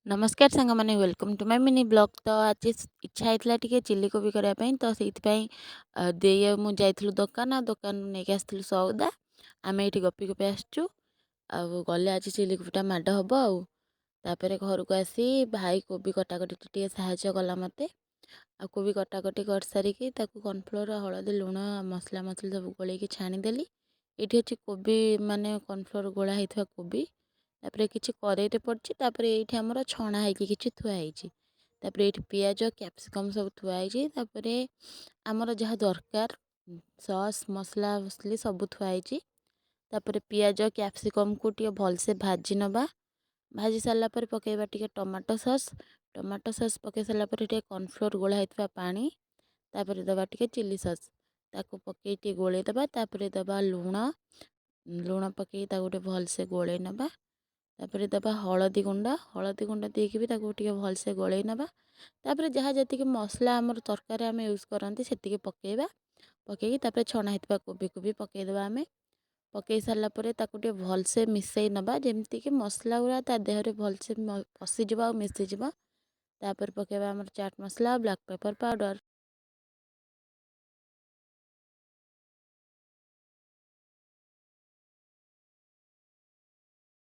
नमस्कार सांगमाने welcome to my mini blog. तो आज इच्छा होता टे चिल्ली कोबी करने तो से दे मुझे जाइलु दुकान नहीं आसलु सौदा आम ये गपी गपी आसचु गले आज चिल्ली कोबीटा माड हम आउे घर को आसी भाई कोबी कटाकटी टे साहय कला मत आ कोबी कटाकटी कर सारिकी कॉर्नफ्लोर हलदी लुण मसला मसली सब गोल छाणीदेली। ये अच्छी कोबी माने कॉर्नफ्लोर गोला होता कोबी तापर किसी कड़े पड़े ये आमर छणा कि थुआई ये पियाज कैप्सिकम सब थुआई आमर जहाँ दरकार सॉस मसला मसली सब थुआई पियाज कैप्सिकम को टे भलसे भाजी नवा भाजी सारापर पकेबा टे टमाटो सॉस पकई सारापर कॉर्नफ्लोर गोला होता पानी तापर दबा टे चिल्ली सॉस ताको पकई टे गोले दबा तापर दबा लुण लुण पकई भलसे गोले नवा तापर दबा हलदी गुंड देकी भी भलसे गोले नवा तापर जहाँ जी मसला आमर तरकारी आम यूज करती से पकेबा पकई छणा होता कोबी को भी पकईदेवा आम पकई सारापर भलसे मिसई नवा जमती कि मसला गुड़ा ता देहरे भलसे पशिज और मिसीज तापर पकेबा आमर चाट मसला ब्लैक पेपर पाउडर।